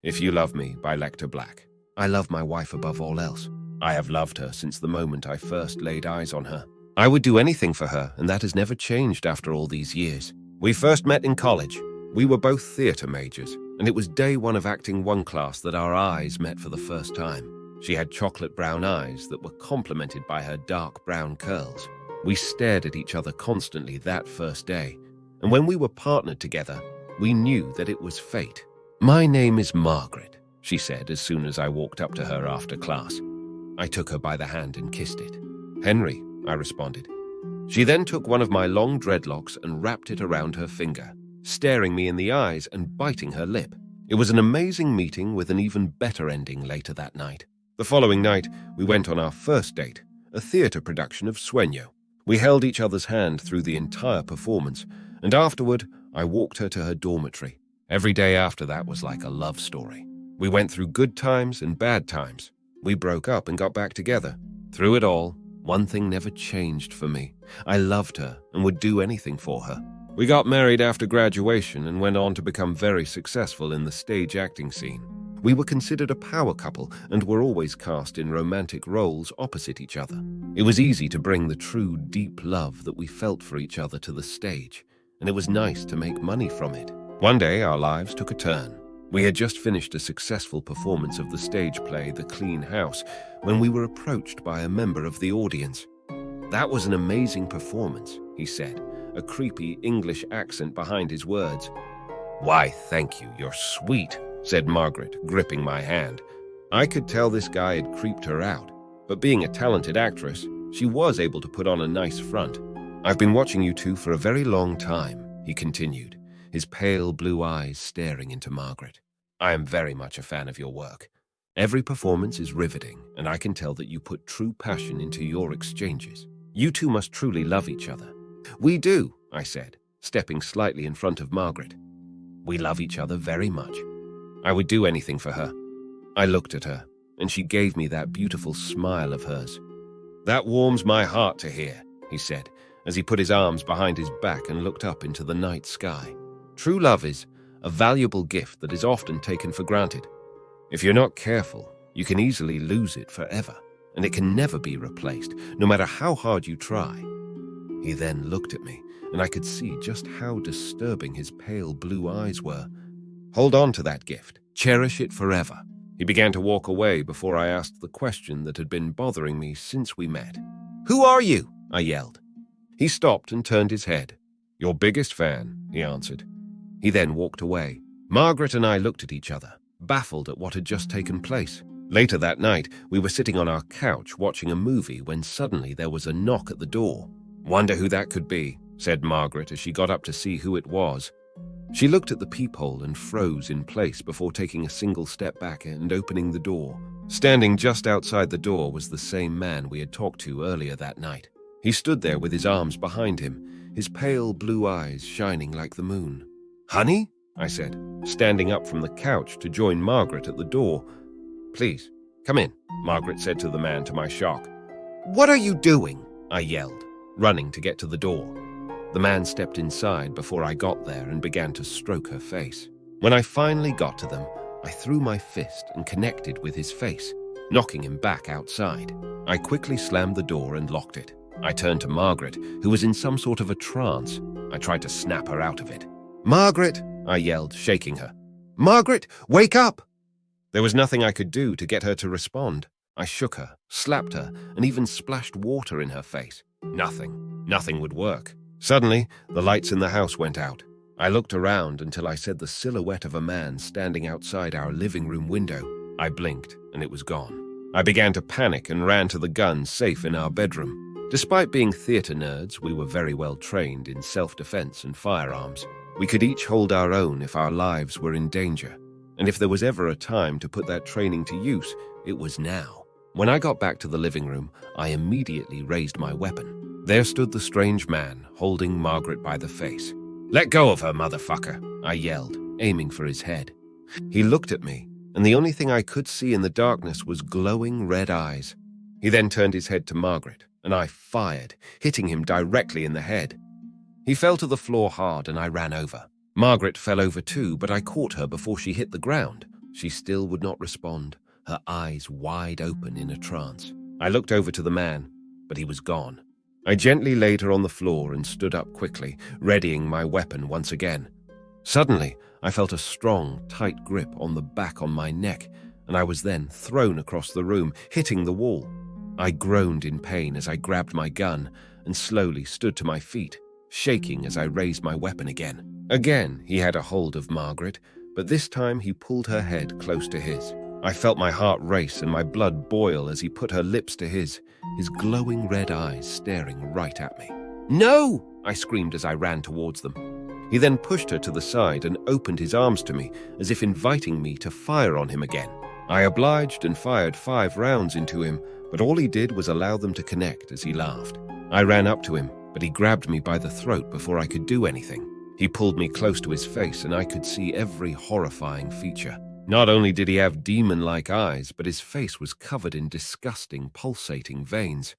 If You Love Me by Lector Black. I love my wife above all else. I have loved her since the moment I first laid eyes on her. I would do anything for her, and that has never changed after all these years. We first met in college. We were both theatre majors, and it was day one of Acting 1 class that our eyes met for the first time. She had chocolate brown eyes that were complemented by her dark brown curls. We stared at each other constantly that first day, and when we were partnered together, we knew that it was fate. "My name is Margaret," she said as soon as I walked up to her after class. I took her by the hand and kissed it. "Henry," I responded. She then took one of my long dreadlocks and wrapped it around her finger, staring me in the eyes and biting her lip. It was an amazing meeting with an even better ending later that night. The following night, we went on our first date, a theatre production of Sueño. We held each other's hand through the entire performance, and afterward, I walked her to her dormitory. Every day after that was like a love story. We went through good times and bad times. We broke up and got back together. Through it all, one thing never changed for me. I loved her and would do anything for her. We got married after graduation and went on to become very successful in the stage acting scene. We were considered a power couple and were always cast in romantic roles opposite each other. It was easy to bring the true, deep love that we felt for each other to the stage, and it was nice to make money from it. One day, our lives took a turn. We had just finished a successful performance of the stage play The Clean House when we were approached by a member of the audience. "That was an amazing performance," he said, a creepy English accent behind his words. "Why, thank you, you're sweet," said Margaret, gripping my hand. I could tell this guy had creeped her out, but being a talented actress, she was able to put on a nice front. "I've been watching you two for a very long time," he continued, his pale blue eyes staring into Margaret. "I am very much a fan of your work. Every performance is riveting, and I can tell that you put true passion into your exchanges. You two must truly love each other." "We do," I said, stepping slightly in front of Margaret. "We love each other very much. I would do anything for her." I looked at her, and she gave me that beautiful smile of hers. "That warms my heart to hear," he said, as he put his arms behind his back and looked up into the night sky. "True love is a valuable gift that is often taken for granted. If you're not careful, you can easily lose it forever, and it can never be replaced, no matter how hard you try." He then looked at me, and I could see just how disturbing his pale blue eyes were. "Hold on to that gift. Cherish it forever." He began to walk away before I asked the question that had been bothering me since we met. "Who are you?" I yelled. He stopped and turned his head. "Your biggest fan," he answered. He then walked away. Margaret and I looked at each other, baffled at what had just taken place. Later that night, we were sitting on our couch watching a movie when suddenly there was a knock at the door. "Wonder who that could be," said Margaret as she got up to see who it was. She looked at the peephole and froze in place before taking a single step back and opening the door. Standing just outside the door was the same man we had talked to earlier that night. He stood there with his arms behind him, his pale blue eyes shining like the moon. "Honey?" I said, standing up from the couch to join Margaret at the door. "Please, come in," Margaret said to the man to my shock. "What are you doing?" I yelled, running to get to the door. The man stepped inside before I got there and began to stroke her face. When I finally got to them, I threw my fist and connected with his face, knocking him back outside. I quickly slammed the door and locked it. I turned to Margaret, who was in some sort of a trance. I tried to snap her out of it. "Margaret!" I yelled, shaking her. "Margaret, wake up!" There was nothing I could do to get her to respond. I shook her, slapped her, and even splashed water in her face. Nothing would work. Suddenly, the lights in the house went out. I looked around until I saw the silhouette of a man standing outside our living room window. I blinked, and it was gone. I began to panic and ran to the gun safe in our bedroom. Despite being theatre nerds, we were very well trained in self-defense and firearms. We could each hold our own if our lives were in danger. And if there was ever a time to put that training to use, it was now. When I got back to the living room, I immediately raised my weapon. There stood the strange man, holding Margaret by the face. "Let go of her, motherfucker," I yelled, aiming for his head. He looked at me, and the only thing I could see in the darkness was glowing red eyes. He then turned his head to Margaret, and I fired, hitting him directly in the head. He fell to the floor hard, and I ran over. Margaret fell over too, but I caught her before she hit the ground, She still would not respond, her eyes wide open in a trance. I looked over to the man, but he was gone. I gently laid her on the floor and stood up quickly, readying my weapon once again. Suddenly, I felt a strong, tight grip on the back on my neck, and I was then thrown across the room, hitting the wall. I groaned in pain as I grabbed my gun and slowly stood to my feet, shaking as I raised my weapon again. Again, he had a hold of Margaret, but this time he pulled her head close to his. I felt my heart race and my blood boil as he put her lips to his glowing red eyes staring right at me. "No!" I screamed as I ran towards them. He then pushed her to the side and opened his arms to me, as if inviting me to fire on him again. I obliged and fired 5 rounds into him, but all he did was allow them to connect as he laughed. I ran up to him, but he grabbed me by the throat before I could do anything. He pulled me close to his face, and I could see every horrifying feature. Not only did he have demon-like eyes, but his face was covered in disgusting, pulsating veins.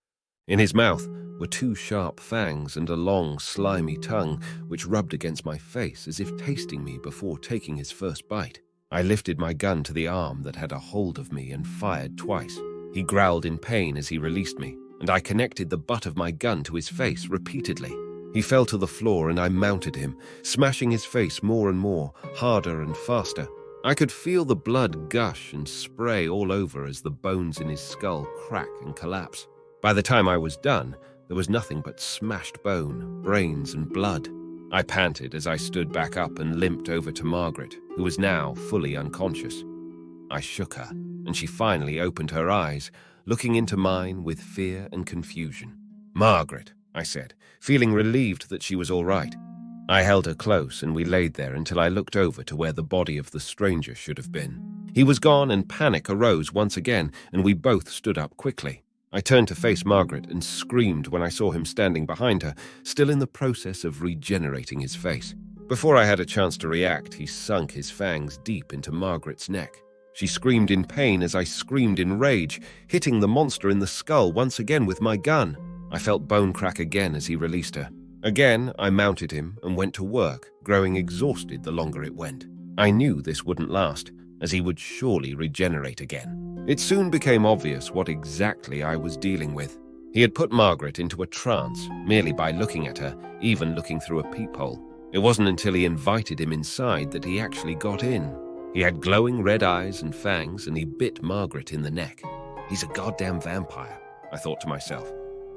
In his mouth were 2 sharp fangs and a long, slimy tongue, which rubbed against my face as if tasting me before taking his first bite. I lifted my gun to the arm that had a hold of me and fired twice. He growled in pain as he released me, and I connected the butt of my gun to his face repeatedly. He fell to the floor and I mounted him, smashing his face more and more, harder and faster. I could feel the blood gush and spray all over as the bones in his skull crack and collapse. By the time I was done, there was nothing but smashed bone, brains, and blood. I panted as I stood back up and limped over to Margaret, who was now fully unconscious. I shook her, and she finally opened her eyes, looking into mine with fear and confusion. "Margaret," I said, feeling relieved that she was all right. I held her close, and we laid there until I looked over to where the body of the stranger should have been. He was gone, and panic arose once again, and we both stood up quickly. I turned to face Margaret and screamed when I saw him standing behind her, still in the process of regenerating his face. Before I had a chance to react, he sunk his fangs deep into Margaret's neck. She screamed in pain as I screamed in rage, hitting the monster in the skull once again with my gun. I felt bone crack again as he released her. Again, I mounted him and went to work, growing exhausted the longer it went. I knew this wouldn't last, as he would surely regenerate again. It soon became obvious what exactly I was dealing with. He had put Margaret into a trance merely by looking at her, even looking through a peephole. It wasn't until he invited him inside that he actually got in. He had glowing red eyes and fangs, and he bit Margaret in the neck. He's a goddamn vampire, I thought to myself.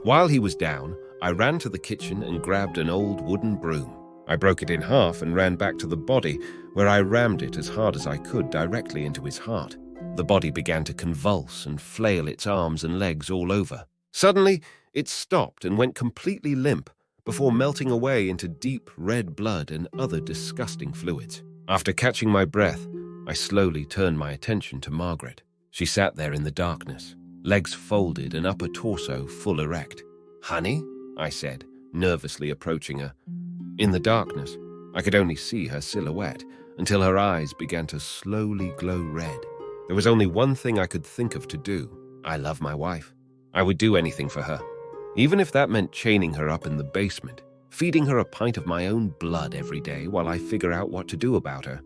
While he was down, I ran to the kitchen and grabbed an old wooden broom. I broke it in half and ran back to the body, where I rammed it as hard as I could directly into his heart. The body began to convulse and flail its arms and legs all over. Suddenly, it stopped and went completely limp, before melting away into deep red blood and other disgusting fluids. After catching my breath, I slowly turned my attention to Margaret. She sat there in the darkness, legs folded and upper torso full erect. "Honey?" I said, nervously approaching her. In the darkness, I could only see her silhouette until her eyes began to slowly glow red. There was only one thing I could think of to do. I love my wife. I would do anything for her, even if that meant chaining her up in the basement, feeding her a pint of my own blood every day while I figure out what to do about her.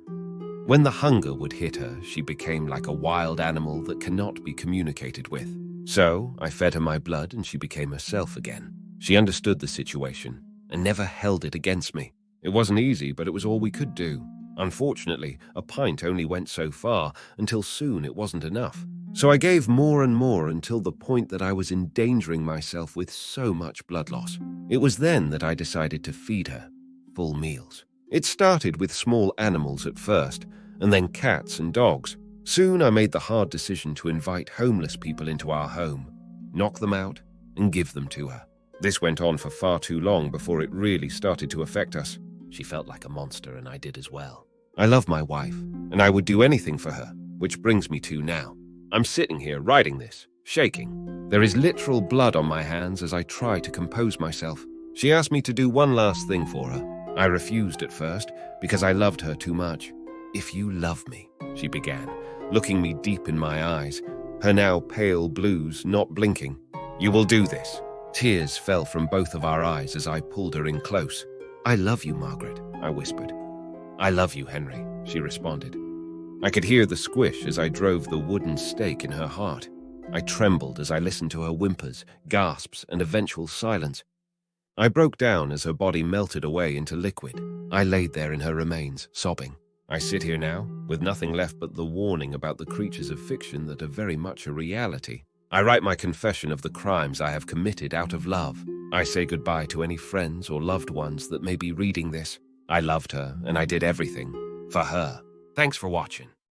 When the hunger would hit her, she became like a wild animal that cannot be communicated with. So I fed her my blood and she became herself again. She understood the situation and never held it against me. It wasn't easy, but it was all we could do. Unfortunately, a pint only went so far until soon it wasn't enough. So I gave more and more until the point that I was endangering myself with so much blood loss. It was then that I decided to feed her full meals. It started with small animals at first, and then cats and dogs. Soon I made the hard decision to invite homeless people into our home, knock them out, and give them to her. This went on for far too long before it really started to affect us. She felt like a monster, and I did as well. I love my wife, and I would do anything for her, which brings me to now. I'm sitting here writing this, shaking. There is literal blood on my hands as I try to compose myself. She asked me to do one last thing for her. I refused at first because I loved her too much. "If you love me," she began, looking me deep in my eyes, her now pale blues not blinking. "You will do this." Tears fell from both of our eyes as I pulled her in close. "I love you, Margaret," I whispered. "I love you, Henry," she responded. I could hear the squish as I drove the wooden stake in her heart. I trembled as I listened to her whimpers, gasps, and eventual silence. I broke down as her body melted away into liquid. I laid there in her remains, sobbing. I sit here now, with nothing left but the warning about the creatures of fiction that are very much a reality. I write my confession of the crimes I have committed out of love. I say goodbye to any friends or loved ones that may be reading this. I loved her, and I did everything for her. Thanks for watching.